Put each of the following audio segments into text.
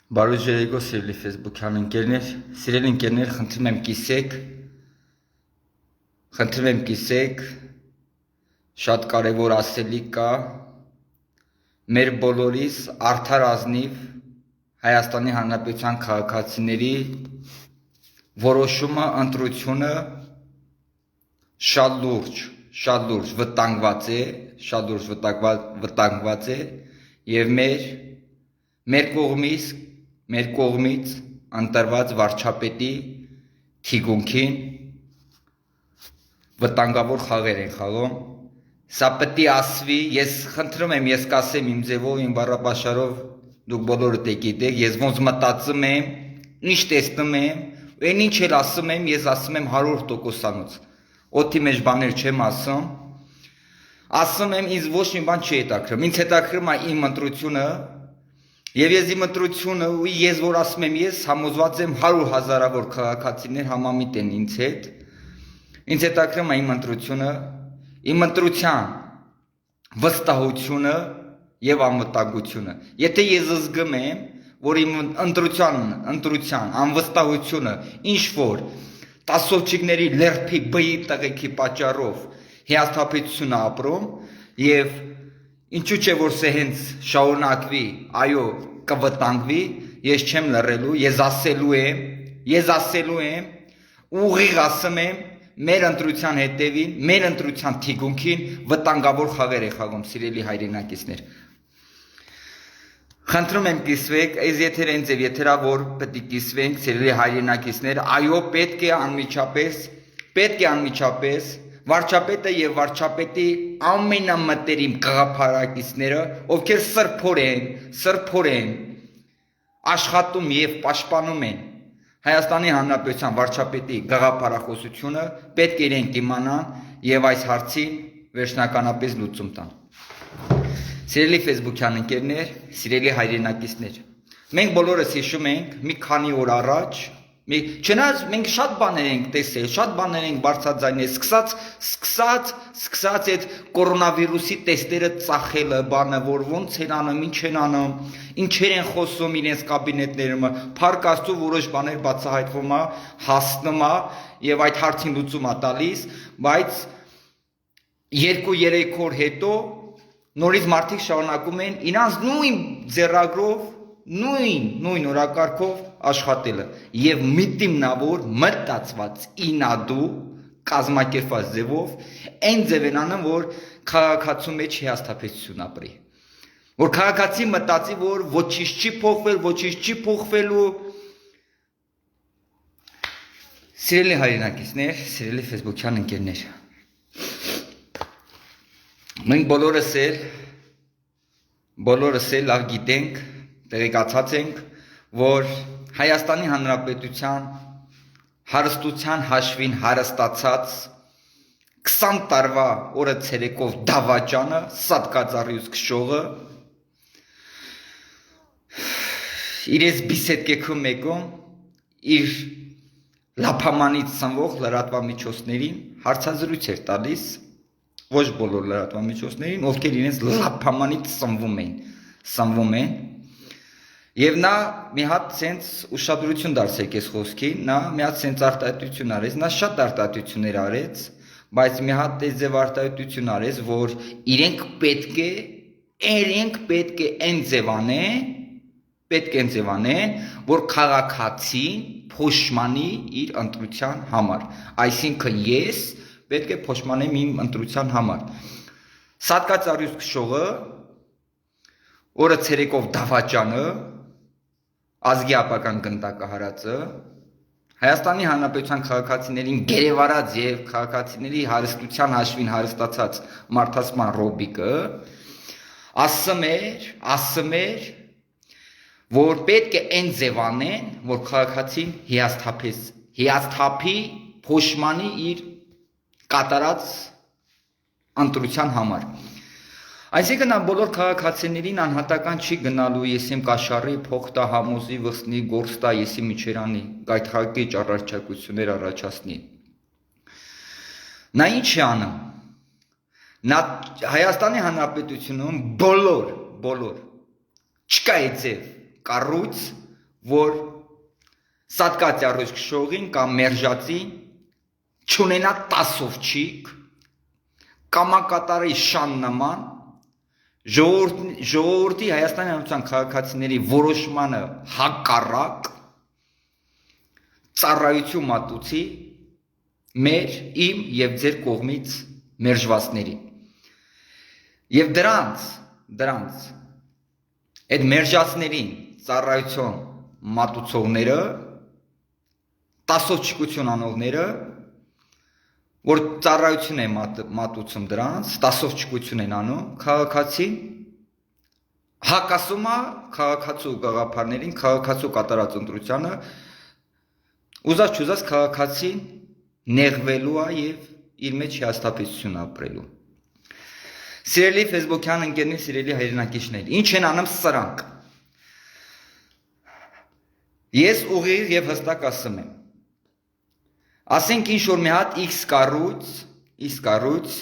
Բարոյ Ժերեգո սիրելի Facebook-յան ընկերներ, սիրելի ընկերներ, խնդրում եմ կիսեք, շատ կարևոր ասելիք կա, մեր բոլորիս արդար ազնիվ Հայաստանի Հանրապետության քաղաքացիների որոշումը, ընտրությունը շատ լուրջ վտանգված է և մեր կողմից ընտրված վարչապետի թիկունքին վտանգավոր խաղեր են խաղում, սա պետք է ասվի, ես խնդրում եմ, ես կասեմ իմ ձևով, իմ բառապաշարով, դուք բոլորդ եկեք, ես ոնց մտածում եմ, ինչ տեսնում եմ, այն ինչ էլ ասում եմ, ես ասում եմ 100%-անոց, օդի մեջ բաներ չեմ ասում եմ, ինձ ոչ մի բան չի հետաքրքրում, ինձ հետաքրքրում է իմ ընտրությունը, և ես իմ ընտրությունը, ու ես որ ասում եմ, ես համոզված եմ 100 հազարավոր քաղաքացիներ համամիտ են ինձ հետ, ինձ հետաքրքրում է իմ ընտրությունը, իմ ընտրության վստահությունը և անվտանգությունը, եթե ես զգում եմ, որ իմ ընտրության անվստահությունը ինչ-որ տասովչիկների լերբի բայի տղեքի պատճառով հիասթափություն ապրում և ինչու չէ որ սա հենց շարունակվի, այո կվտանգվի, ես չեմ լռելու, ես ասելու եմ, ուղիղ ասում եմ, մեր ընտրության հետևին, մեր ընտրության թիկունքին վտանգավոր խաղեր է խաղում, սիրելի հայրենակիցներ։ Խնդրում եմ կիսվեք, այս եթերը ինձ և եթերա, որ պետք է կիսվենք, սիրելի հայրենակիցներ, այո պետք է անմիջապես վարչապետը և վարչապետի ամենամտերիմ գաղափարակիցները, ովքեր սրբորեն աշխատում և պաշտպանում են Հայաստանի Հանրապետության վարչապետի գաղափարախոսությունը, պետք է իրենք իմանան և այս հարցին վերջնականապես լուծում տան։ Սիրելի Facebook-յան ընկերներ, սիրելի հայրենակիցներ, մենք բոլորս հիշում ենք մի քանի օր առաջ, չնայած մենք շատ բաներ ենք տեսել, շատ բաներ ենք բարձրաձայնել, սկսած այդ կորոնավիրուսի տեստերը ծախելը բանը, որ ոնց են անում, ինչ են անում, ինչեր են խոսում իրենց կաբինետներում, փառք Աստծո որոշ բաներ բացահայտվում է, հասնում է և այդ հարցին լուծում է տալիս, բայց 2-3 օր հետո նորից մարդիկ շարունակում են իրանց նույն ձեռագրով, նույն օրակարգով աշխատելը և միտումնավոր մտածված ինադու կազմակերպված ձևով այն ձև են անում, որ քաղաքացու մեջ հիասթափություն ապրի, որ քաղաքացի մտածի, որ ոչինչ չի փոխվել, ոչինչ չի փոխվելու։ Սիրելի հայրենակիցներ, սիրելի Facebook-յան ընկերներ, մենք բոլորս էլ լավ գիտենք, տեղեկացած ենք, որ Հայաստանի Հանրապետության հարստության հաշվին հարստացած 20 տարվա օրը ցերեկով դավաճանը, սատկածառյուծ քշողը, իրենց բիսեդկեքում մեկում իր լափամանից սնվող լրատվամիջոցներին հարցազրույց էր տալիս, ոչ բոլոր լրատվամիջոցներին, ովքեր իրենց լափամանից սնվում են, և նա մի հատ սենց ուշադրություն դարձեք ես խոսքին, նա մի հատ սենց արտահայտություն արեց, նա շատ արտահայտություններ արեց, բայց մի հատ այս ձև արտահայտություն արեց, որ իրենք պետք է այն ձև անեն, որ քաղաքացին փոշմանի իր ընտրության համար, այսինքն ես պետք է փոշմանեմ իմ ընտրության համար։ Սատկածառյուծ քշողը, օրը ցերեկով դավաճանը, ազգի ապական գնդակահարածը, Հայաստանի Հանրապետության քաղաքացիներին գերեվարած և քաղաքացիների հարստության հաշվին հարստացած մարդասպան Ռոբիկը ասում էր, որ պետք է այն ձև անեն, որ քաղաքացին հիասթափի, փոշմանի իր կատարած ընտրության համար։ Այսինքն բոլոր քաղաքացիներին անհատական չի գնալու եսիմ կաշառի, փող տա, համոզի, վխսնի, գործ տա, եսիմ իջերանի, գայթակղիչ առաջարկություններ առաջացնի։ Նա ինչ է անում։ Նա Հայաստանի Հանրապետությունում բոլոր չկա է ձև կառույց, որ սատկացի առույց քշողին կամ մերժացի չունենա 10 ովչիկ կամակատարի շան նման ժողովրդի Հայաստանի Հանրապետության քաղաքացիների որոշմանը հակառակ ծառայություն մատուցի մեր իմ եւ ձեր կողմից մերժվածների եւ դրանց այդ մերժածներին ծառայություն մատուցողները տասովչիկություն անողները որ ծառայություն է մատուցում դրանց տասովչիկություն են անում քաղաքացին հակասում է քաղաքացու գաղափարներին քաղաքացու կատարած ընտրությանը ուզած չուզած քաղաքացին նեղվելու է եւ իր մեջ հիասթափություն ապրելու Սիրելի Facebook-յան ընկերներ, սիրելի հայրենակիցներ, ինչ են անում սրանք։ Ես ուղիղ եւ հստակ ասում եմ։ Ասենք ինչ որ մի հատ X կառույց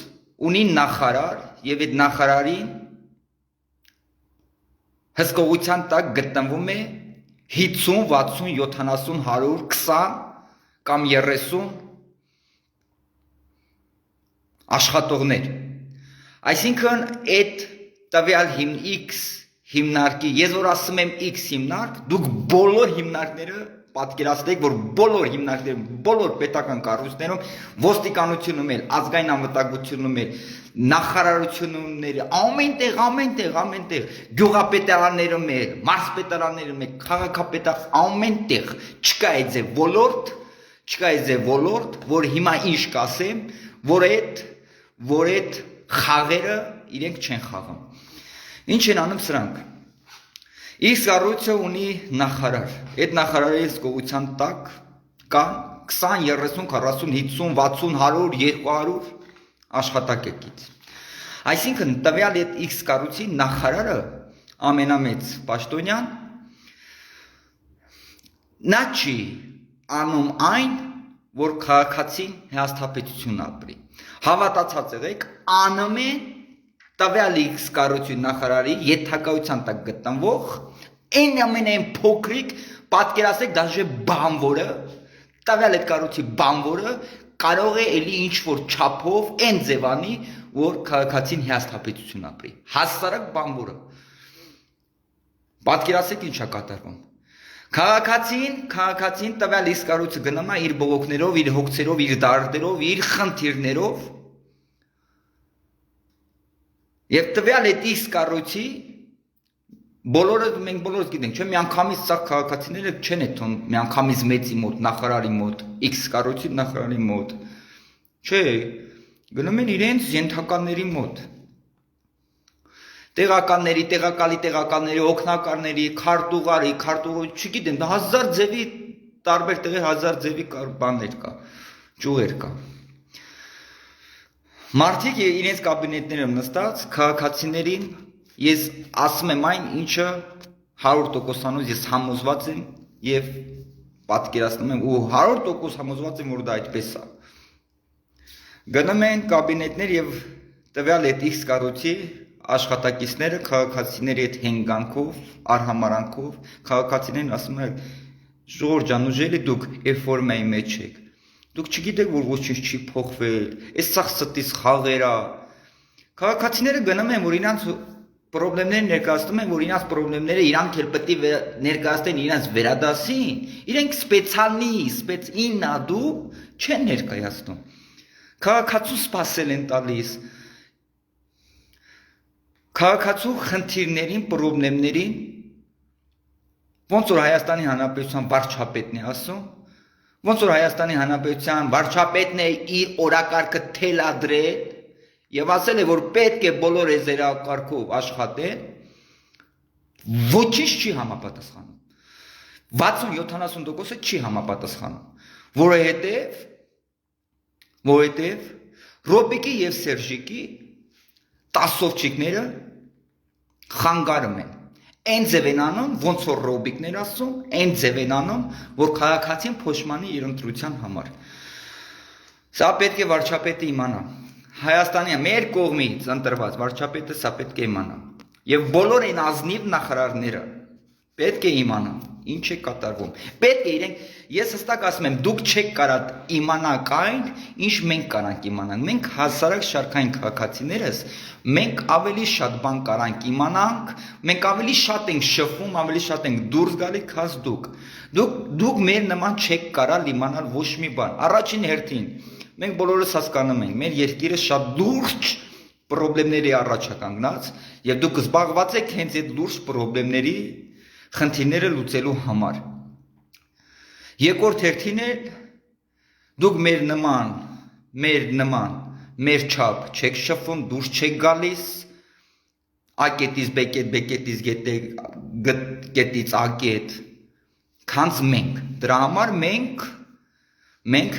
ունի նախարար եւ այդ նախարարին հսկողության տակ գտնվում է 50, 60, 70, 100, 20 կամ 30 աշխատողներ Այսինքն այդ տվյալ X հիմնարկի, ես որ ասում եմ X հիմնարկ, դուք բոլոր հիմնարկները պատկերացրեք, որ բոլոր հիմնարկներում, բոլոր պետական կառույցներում, ոստիկանությունում էլ, ազգային անվտանգությունում էլ, նախարարությունում ամենտեղ, գյուղապետարաններում էլ, մարզպետարաններում էլ, քաղաքապետարան ամենտեղ չկա այդ ոլորտ, որ հիմա ինչ կասեմ, որ այդ խաղերը իրենք չեն խաղում։ Ինչ են անում սրանք։ X կառույցը ունի նախարար։ Այդ նախարարի հսկողության տակ կան 20, 30, 40, 50, 60, 100, 200 աշխատակից։ Այսինքն տվյալ այդ X կառույցի նախարարը ամենամեծ պաշտոնյան նա չի անում այն, որ քաղաքացին հիասթափություն ապրի։ Հավատացած եղեք, անում են տվյալ X կառույցի նախարարի ենթակայության տակ գտնվող ամենայն փոքրիկ պատկերացրեք դաժե բանվորը, տվյալ այդ կառույցի բանվորը կարող է էլի ինչ որ չափով այն ձևանի, որ քաղաքացին հիասթափություն ապրի։ Հասարակ բանվորը։ Պատկերացրեք ինչ է կատարվում։ Քաղաքացին տվյալ X կառույցը գնում է իր բողոքներով, իր հոգցերով, իր դարդերով, իր խնդիրներով Եվ տվյալ այդ X կառույցի մենք բոլորս գիտենք, չէ՞ միանգամից սա քաղաքացիները չեն էթոն միանգամից մեծի մոտ, նախարարի մոտ, X կառույցի նախարարի մոտ։ Չէ, գնում են իրենց ենթականների մոտ։ Տեղակալի, օգնակարների, քարտուղարի, չգիտեմ, հազար ձևի տարբեր տեղի հազար ձևի բաներ կա, ճյուղեր կա։ Մարդիկ իրենց կաբինետներում նստած քաղաքացիներին ես ասում եմ այն, ինչը 100%-անոց ես համոզված եմ եւ պատկերացնում եմ ու 100% համոզված եմ, որ դա այդպես է։ Գնում են կաբինետներ եւ տվյալ այդ X կառույցի աշխատակիցները քաղաքացիների հետ հենգանքով, արհամարանքով քաղաքացիներին ասում են Ժողովուրդ ջան, ուժելի դուք էֆորմայի մեջ եք։ Դուք չգիտեք, որ ոչինչ չի փոխվել, այս սաղ ստից խաղեր է։ Քաղաքացիները գնում են, որ իրանց պրոբլեմները ներկայացնում են, որ իրանց պրոբլեմները իրանք էլ պետք է ներկայացնեն իրանց վերադասին։ Իրենք սպեցիալնի չեն ներկայացնում։ Քաղաքացու սպասել են տալիս։ Քաղաքացու խնդիրներին, պրոբլեմներին ոնց որ Հայաստանի Հանրապետության վարչապետն է ասում, ոնց որ Հայաստանի Հանրապետության վարչապետն է իր օրակարգը թելադրել եւ ասել է, որ պետք է բոլոր եզերակարգով աշխատեն, ոչինչ չի համապատասխանում։ 60-70%-ը չի համապատասխանում, որովհետեւ Ռոբիկի եւ Սերժիկի տասովչիկները խանգարում են։ Այն ձև են անում, ոնց որ Ռոբիկն էր ասում, այն ձև են անում, որ քաղաքացին փոշմանի իր ընտրության համար։ Սա պետք է վարչապետը իմանա։ Հայաստանի մեր կողմից ընտրված վարչապետը սա պետք է իմանա։ Եվ բոլոր այն ազնիվ նախարարները պետք է իմանան, ինչ է կատարվում։ Պետք է իրենք, ես հստակ ասում եմ, դուք չեք կարա իմանաք այն, ինչ մենք կարանք իմանանք։ Մենք հասարակ շարքային քաղաքացիներս, մենք ավելի շատ բան կարանք իմանանք, մենք ավելի շատ ենք շփվում, ավելի շատ ենք դուրս գալի, քան դուք։ Դուք մեր նման չեք կարալ իմանալ ոչ մի բան։ Առաջին հերթին մենք բոլորս հասկանում ենք, մեր երկիրը շատ լուրջ պրոբլեմների առաջ է կանգնած եւ դուք զբաղված եք հենց այդ լուրջ պրոբլեմների խնդիրները լուծելու համար։ Երկրորդ հերթին է դուք մեր չափ չեք շփվում, դուրս չեք գալիս ակետից բեկետ, բեկետից գետից ակետ, քանց մենք։ Դրա համար մենք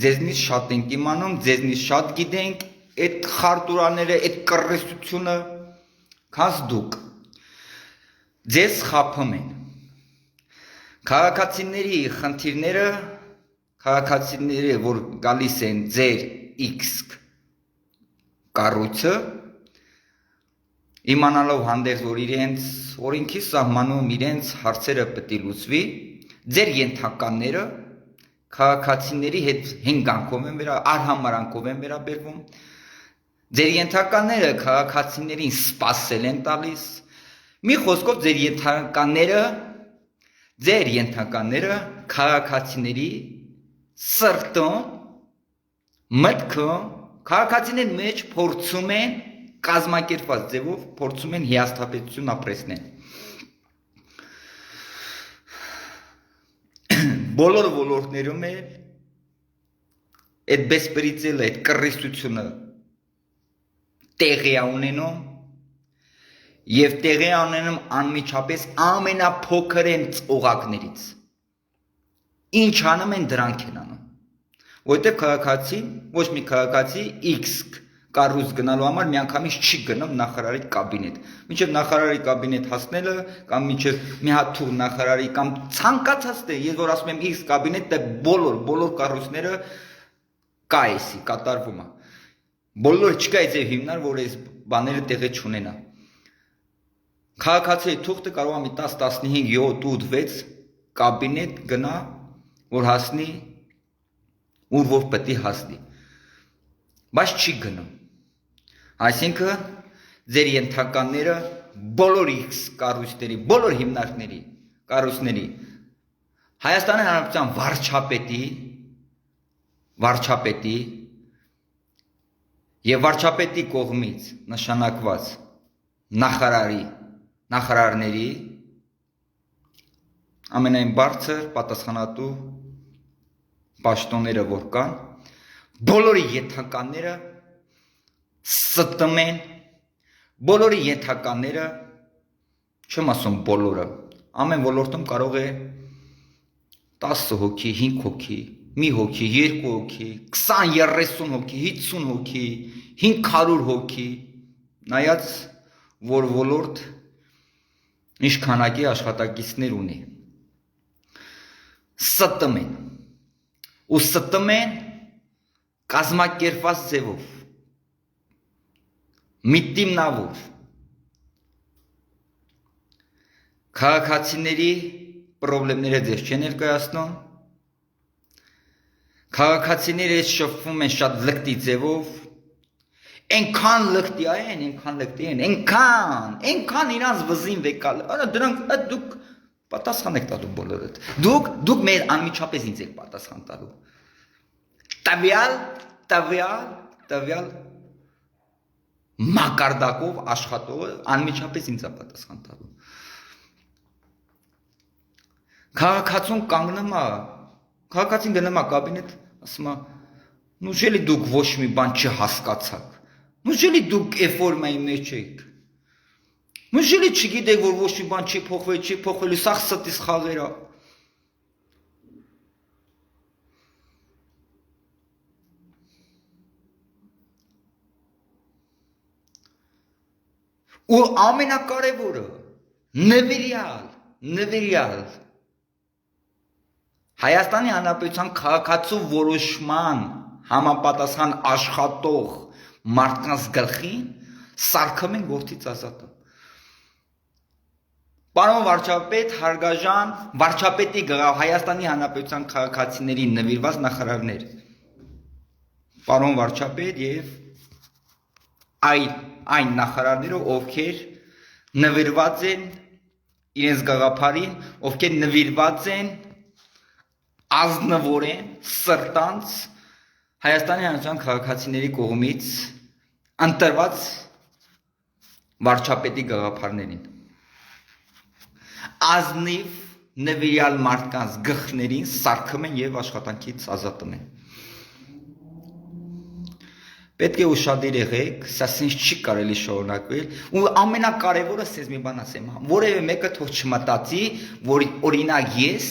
ձեզնից շատ ենք իմանում, ձեզնից շատ գիտենք այդ խարտուրաները, այդ կռեսությունը, քանց դուք ձեզ խափում են։ Քաղաքացիների խնդիրները, քաղաքացիները, որ գալիս են ձեր X կառույցը, իմանալով հանդերձ, որ իրենց օրենքի սահմանում իրենց հարցերը պետք է լուծվի, ձեր ենթականները քաղաքացիների հետ հենգանքով են արհամարանքով են վերաբերվում, ձեր ենթականները քաղաքացիներին սպասել են տալիս, մի խոսքով ձեր ենթականները քաղաքացիների սրտում, մտքում, քաղաքացիների մեջ փորձում են կազմակերպված ձևով փորձում են հիասթափություն ապրեցնել։ Բոլոր ոլորտներում է այդ բեսպրիցելը, այդ կռիսությունը տեղի ունենում եւ տեղի ունենում անմիջապես ամենափոքրեն ծողակներից։ Ինչ անում են դրանք են անում։ Որտեղ քաղաքացին, ոչ մի քաղաքացի X կառույց գնալու համար միանգամից չի գնում նախարարի կաբինետ։ Մինչև նախարարի կաբինետ հասնելը կամ մինչև մի հատ թող նախարարի կամ ցանկացած դե, ես որ ասում եմ X կաբինետ, դա բոլոր կառույցները կա էսի կատարվում է։ Բոլորը չկա այդպես հիմնար, որ այս բաները տեղի չունենա։ Քաղաքացիի թուղթը կարող է մի 10, 15, 7, 8, 6 կաբինետ գնա, որ հասնի ուր որ պետք է հասնի։ Բայց չի գնում։ Այսինքն ձեր ենթականները բոլոր X կառույցների, բոլոր հիմնարկների, կառույցների Հայաստանի Հանրապետության վարչապետի եւ վարչապետի կողմից նշանակված նախարարների ամենայն բարձր պատասխանատու պաշտոնները որ կան, բոլորի ենթականները ստում են, բոլորի ենթականները, չեմ ասում բոլորը, ամեն ոլորտում կարող է 10 հոգի, 5 հոգի, մի հոգի, 2 հոգի, 20, 30 հոգի, 50 հոգի, 500 հոգի, նայած որ ոլորտ ինչ քանակի աշխատակիցներ ունի, ստում են, ու ստում են կազմակերպված ձևով, միտիմնավոր, քաղաքացիների պրոբլեմները ձեզ չեն ներկայացնում, քաղաքացիները շփվում են շատ լկտի ձևով, այնքան լկտի են, այնքան իրանց վզին վեկալ, դրանք դուք պատասխան եք տալու բոլորդ, դուք մեր անմիջապես ինձ եք պատասխան տալու, տվյալ մակարդակով աշխատողը անմիջապես ինձ է պատասխան տալու։ Քաղաքացին գնում է կաբինետ, ասում է, նուժելի դուք ոչ մի բան չհասկացաք, նուժելի դուք էֆորմայի մեջ եք, նուժելի չգիտեք, որ ոչ մի բան չի փոխվելու, սաղ ստիս խաղերա։ Ու ամենակարևորը, նվիրյալ, Հայաստանի Հանրապետության քաղաքացու որոշման համապատասխան աշխատող մարդկանց գլխին սարքում են որդից ազատը։ Պարոն վարչապետ, հարգաժան, վարչապետի գաղավ Հայաստանի Հանրապետության քաղաքացիների նվիրված նախարարներ։ Պարոն վարչապետ եւ այն նախարարները, ովքեր նվիրված են իրենց գաղափարին, ովքեր նվիրված են ազնվորեն սրտանց Հայաստանի Հանրապետության քաղաքացիների կողմից ընտրված վարչապետի գաղափարներին։ Ազնիվ նվիրյալ մարդկանց գլխներին սարքում են եւ աշխատանքից ազատում են։ Պետք է ուշադիր եղեք, սա սենց չի կարելի շարունակվել, ու ամենակարևորը սենց մի բան ասեմ, որևէ մեկը թող չմտածի, որ օրինակ ես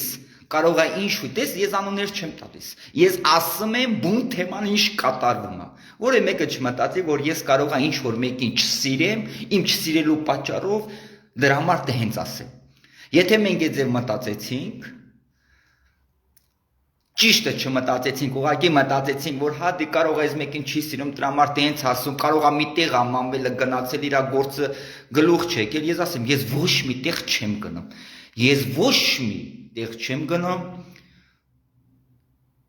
կարող է ինչ ուտես, ես անուններ չեմ տալիս։ Ես ասում եմ բուն թեման ինչ կատարվում է։ Որևէ մեկը չմտածի, որ ես կարող է ինչ որ մեկին չսիրեմ, իմ չսիրելու պատճառով դրա համար դե հենց ասեմ։ Եթե մենք այդ մտածեցինք, ճիշտը չմտածեցինք, ուղղակի մտածեցինք, որ հա դե կարող է այս մեկին չի սիրում, դրա համար դե հենց ասում, կարող է միտեղ ամանվելը գնացել իր գործը գլուխ չեկել, ես ասեմ, ես ոչ միտեղ չեմ գնում։ Ես ոչ մի տեղ չեմ գնում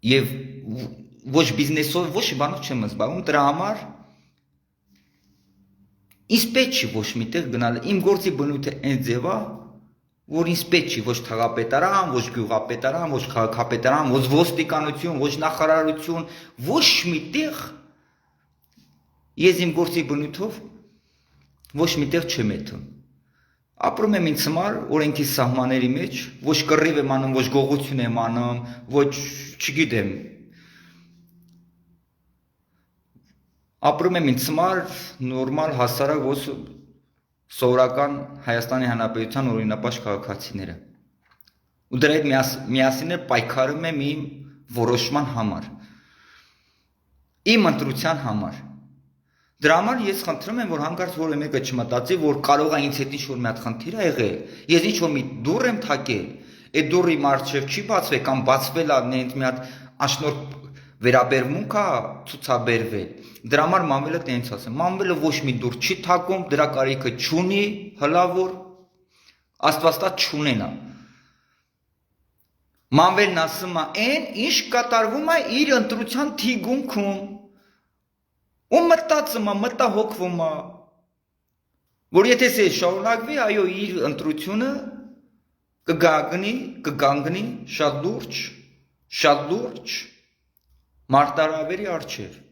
եւ ոչ բիզնեսով, ոչ բանով չեմ զբաղվում, դրա համար ինձ պետք չի ոչ միտեղ գնալ, իմ գործի բնույթը այն ձև է, որ ինձ պետք չի ոչ թաղապետարան, ոչ գյուղապետարան, ոչ քաղաքապետարան, ոչ ոստիկանություն, ոչ նախարարություն, ոչ միտեղ ես իմ գործի բնույթով ոչ միտեղ չեմ եթում։ Ապրում եմ ինձ համար օրենքի սահմանների մեջ, ոչ կռիվ եմ անում, ոչ գողություն եմ անում, ոչ չգիտեմ։ Ապրում եմ ինձ համար նորմալ հասարակ ոչ սովորական Հայաստանի Հանրապետության օրինապաշտ քաղաքացիները։ Ու դրա հետ միասին պայքարում եմ իմ որոշման համար։ Իմ ընտրության համար։ Դրա համար ես խնդրում եմ, որ հանկարծ որևէ մեկը չմտածի, որ կարող է ինձ հետ ինչ-որ մի հատ խնդիր ա եղել։ Ես ինչ-որ մի դուռ եմ թակել, այդ դուռի առջև չի բացվել կամ բացվել ա նենց մի հատ աշնորհ վերաբերմունք ա ցուցաբերվել։ Դրա համար մանվելը տենց ասեմ, մանվելը ոչ մի դուռ չի թակում, դրա կարիքը չունի, հլավոր Աստվածտա չունենա։ Մանվելն ասում ա, այն ինչ կատարվում ա իր ընտրության թիգունքում։ Ու մտածում է, մտահոգվում է, որ եթե սե շարունակվի, այո, իր ընտրությունը կգանգնի շատ լուրջ մարտահրավերի առջև։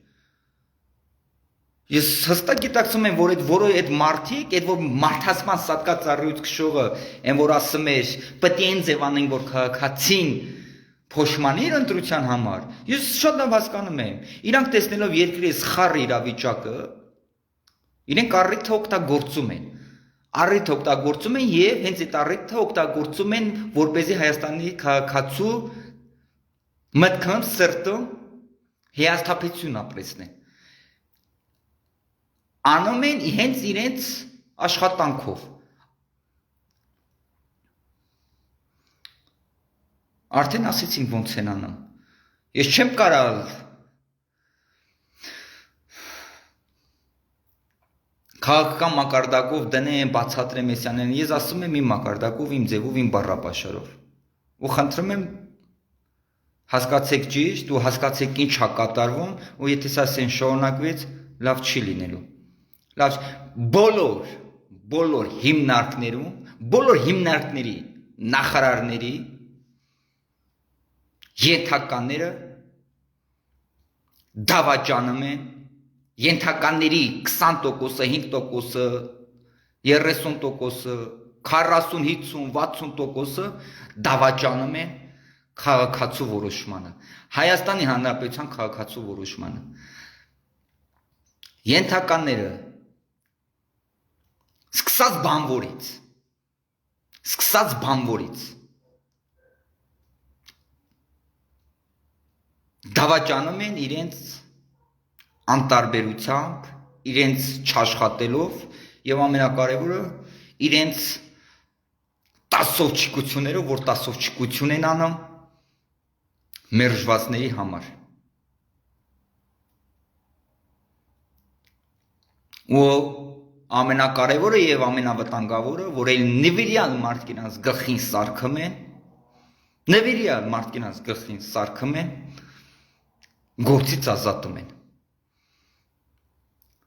Ես հստակ գիտակցում եմ, որ այդ մարդիկ, այդ որ մարդասման սատկած առյուծ քշողը, այն որ ասում էր, պետք է այն ձև անենք, որ քաղաքացին փոշմանի իր ընտրության համար, ես շատ լավ հասկանում եմ, իրանք տեսնելով երկրի սխալ իրավիճակը, իրենք առիթը օգտագործում են եւ հենց այդ առիթը օգտագործում են, որպեսզի Հայաստանի քաղաքացու մտքում սրտում հիասթափություն ապրեցնեն։ Անում են հենց իրենց աշխատանքով։ Արդեն ասեցինք ոնց են անում։ Ես չեմ կարալ քաղաքական մակարդակով դնեմ, բացատրեմ էսյանեն, ես ասում եմ իմ մակարդակով, իմ ձևով, իմ բառապաշարով։ Ու խնդրում եմ հասկացեք ճիշտ ու հասկացեք ինչ է կատարվում, ու եթե սա սեն շարունակվեց, լավ չի լինելու։ Լավ, բոլոր հիմնարկներում, բոլոր հիմնարկների նախարարների ենթականները դավաճանում են, ենթականների 20%, 5%, 30%, 40, 50, 60% դավաճանում են քաղաքացու որոշմանը, Հայաստանի Հանրապետության քաղաքացու որոշմանը։ Ենթականները սկսած բանվորից դավաճանում են իրենց անտարբերությամբ, իրենց չաշխատելով եւ ամենակարևորը իրենց տասովչիկություններով, որ տասովչիկություն են անում մերժվածների համար։ Ու ամենակարևորը եւ ամենավտանգավորը, որ այլ նվիրյալ մարդկինած գլխին սարքում են, նվիրյալ մարդկինած գլխին սարքում են, գործից ազատում են։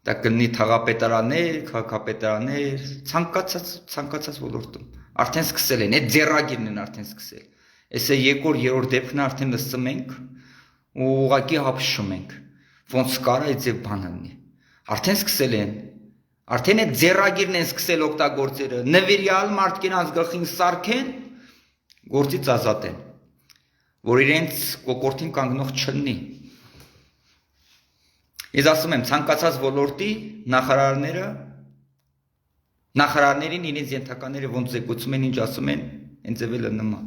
Դա կլինի թաղապետարաններ, քաղաքապետարաններ, ցանկացած ոլորտում։ Արդեն սկսել են, այդ ձեռագիրն են արդեն սկսել։ Այս է երկրորդ, երրորդ դեպքն արդեն լսում ենք ու ուղղակի հապշում ենք։ Ոնց կարա այդ ձև բան լինի։ Արդեն սկսել են։ Արդեն այդ ձեռագիրն են սկսել օգտագործել, նվիրյալ մարդկինած գլխին սարքեն, գործից ազատեն, որ իրենց կոկորդին կանգնող չլինի։ Ես ասում եմ, ցանկացած ոլորտի նախարարներին իրենց ենթականները ոնց զեկուցում են, ինչ ասում են, հենց էլ նման։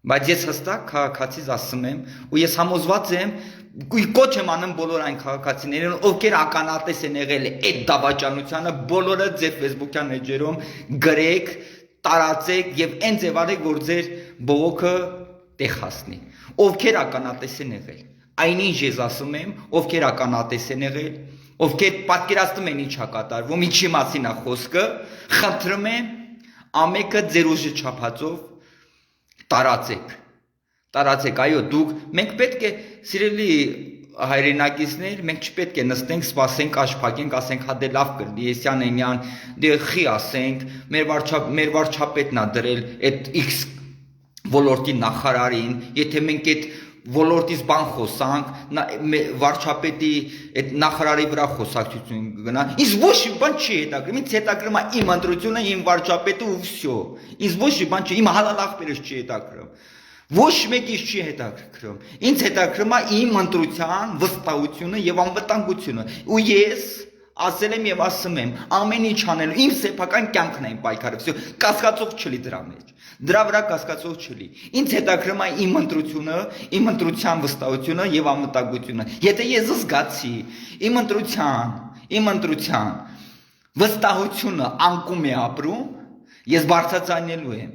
Բայց ես հստակ քաղաքացիս ասում եմ, ու ես համոզված եմ, կոչ եմ անում բոլոր այն քաղաքացիներին, ովքեր ականատես են եղել այդ դավաճանությանը, բոլորը ձեր Facebook-յան էջերում գրեք, տարածեք եւ այն ձև արեք, որ ձեր բողոքը տեղ հասնի։ Ովքեր ականատես են եղել։ Այնինչ ես ասում եմ, ովքեր ականատես են եղել, ովքեր պատկերացնում են ինչա կատարվում, ինչի մասին է խոսքը, խնդրում եմ ամեկը ձեր ուժի չափածով տարածեք, այո, մենք պետք է սիրելի հայրենակիցներ, մենք չպետք է նստենք, սպասենք, աշփակենք, ասենք, հա դե լավ կլինի, Էսյան Էնյան, դե խի ասենք, մեր վարչապետն է դրել այդ X ոլորտի նախարարին, եթե մենք այդ ոլորտից բան խոսանք, վարչապետի այդ նախարարի վրա խոսակցություն կգնա, ինձ ոչ մի բան չի հետաքրքրում, ինձ հետաքրքրում է իմ ընտրությունը, իմ վարչապետը ու վсё, ինձ ոչ մի բան չի, իմ հալալ ախպերս չի հետաքրքրում, ոչ մեկից չի հետաքրքրում, ինձ հետաքրքրում է իմ ընտրության վստահությունը եւ անվտանգությունը, ու ես ասել եմ եւ ասում եմ, ամեն ինչ անելու, իմ սեփական կյանքն է իմ պայքարը, վсё, կասկածող չլի դրա մեջ։ Դրա վրա կասկածող չլի։ Ինձ հետաքրքրում է իմ ընտրությունը, իմ ընտրության վստահությունը եւ անվտանգությունը։ Եթե ես զգացի իմ ընտրության վստահությունը անկում է ապրում, ես բարձրացնելու եմ։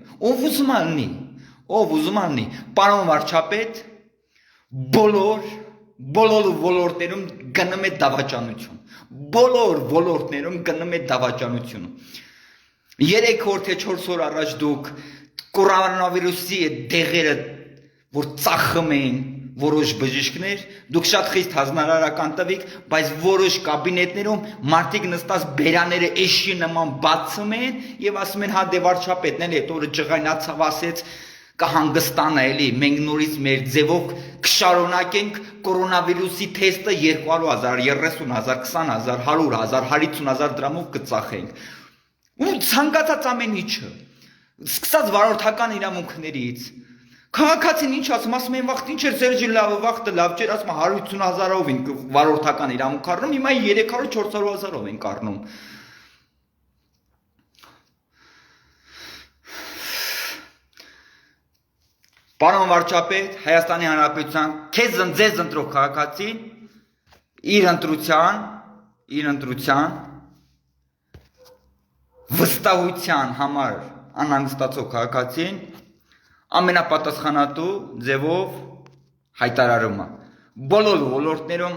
Ով ուզում ալնի, պարոն վարչապետ, բոլոր ոլորտներում գնում է դավաճանություն։ Բոլոր ոլորտներում գնում է դավաճանություն։ 3 օր թե 4 օր առաջ դուք կորոնավիրուսի դեղերը, որ ծախում են որոշ բժիշկներ, դուք շատ խիստ հանրարարական տվիք, բայց որոշ կաբինետներում մարդիկ նստած բերաները էշի նման բացում են եւ ասում են, հա դե վարչապետն էլ այդ օրը ջղայնացավ ասեց, կհանգստանա էլի, մենք նորից մեր ձևով կշարունակենք կորոնավիրուսի թեստը 200,000, 30,000, 20,000, 100,000, 150,000 դրամով կծախենք։ Ու ցանկացած ամեն ինչը, սկսած վարորդական իրավունքներից, քաղաքացին ինչ ասում են վաղտ ինչ էր Սերժի վաղտը լավ չէր, ասում 150,000-ով ենք վարորդական իրավունք առնում, հիմա 300-400,000-ով ենք առնում։ Պարոն վարչապետ, Հայաստանի Հանրապետության ձեզ ընտրող քաղաքացին իր ընտրության վստահության համար անհանգստացող քաղաքացին ամենապատասխանատու ձևով հայտարարում է։ Բոլոր ոլորտներում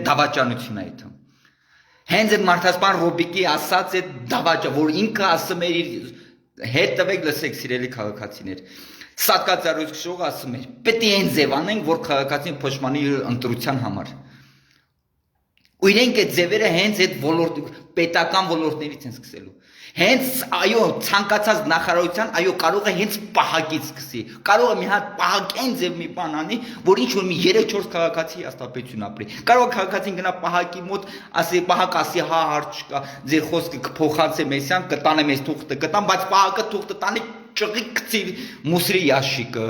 դավաճանություն է այդում։ Հենց այդ մարդասպան Ռոբիկի ասած այդ դավաճը, որ ինքը ասում էր հետ տվեք լսեք սիրելի քաղաքացիներ։ Սատկացարույցը ասում էր, պետք է այն ձև անենք, որ քաղաքացին փոշմանի ընտրության համար։ Ու իրենք այդ ձևերը հենց այդ պետական ոլորտներից են սկսելու։ Հենց այո, ցանկացած նախարարության, այո, կարող է հենց պահակից սկսի։ Կարող է մի հատ պահակեն ձև մի բան անի, որ ինչ որ մի 3-4 քաղաքացի հաստատություն ապրի։ Կարող է քաղաքացին գնա պահակի մոտ, ասի պահակ ասի, հա հարց չկա, ձեր խոսքը կփոխանցեմ Մեսյան, կտանեմ այս թուղթը, կտամ, բայց պահակը թուղթը տանի ճղի գցի մուսրի ящիկը։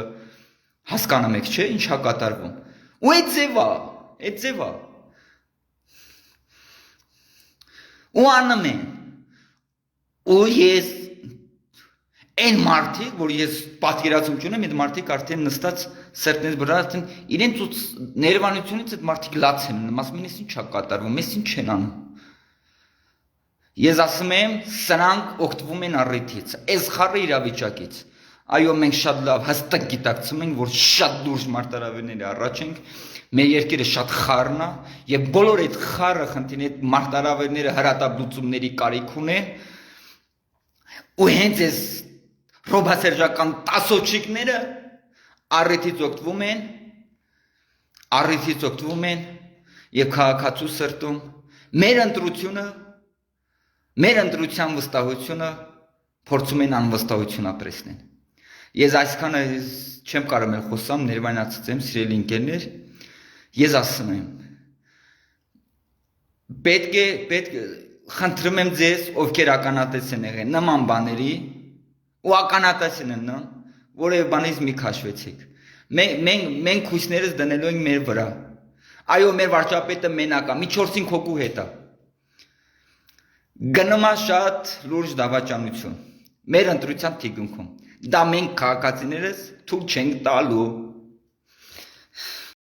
Հասկանում եք, չէ՞, ինչա կատարվում։ Ու այդ ձևա։ Ու անում են։ Ու ես այն մարդիկ, որ ես պատկերացում չունեմ, այդ մարդիկ արդեն նստած սրտնես վրա, արդեն իրենց ներվանությունից այդ մարդիկ լաց են ունում, ասում են, ես ինչ է կատարվում, ես ինչ են անում։ Ես ասում եմ, սրանք օգտվում են առիթից, այս խառը իրավիճակից։ Այո, մենք շատ լավ հստակ գիտակցում ենք, որ շատ լուրջ մարտահրավերների առաջ ենք, մեր երկիրը շատ խառն է, եւ բոլոր այդ խառը խնդիրների, այդ մարտահրավերները հրատապլուծումների կարիք ունեն, ու հենց այս ռոբասերժական տասոչիկները առիթից օգտվում են եւ քաղաքացու սրտում մեր ընտրության վստահությունը փորձում են անվստահություն ապրեսնել։ Ես այսքանը չեմ կարող էլ խոսամ, ներվայնացծեմ, սիրելի ընկերներ, ես ասում եմ, պետք է խնդրում եմ ձեզ, ովքեր ականատես են եղել նման բաների, ու ականատես են նման, որևէ բանից մի քաշվեցեք։ Մենք հույսներս դնելու ենք մեր վրա։ Այո, մեր վարչապետը մենակ է, մի 4-5 հոգու հետ է։ Գնում է շատ լուրջ դավաճանություն մեր ընտրության թիկունքում։ Դա մենք քաղաքացիներս թույլ չենք տալու։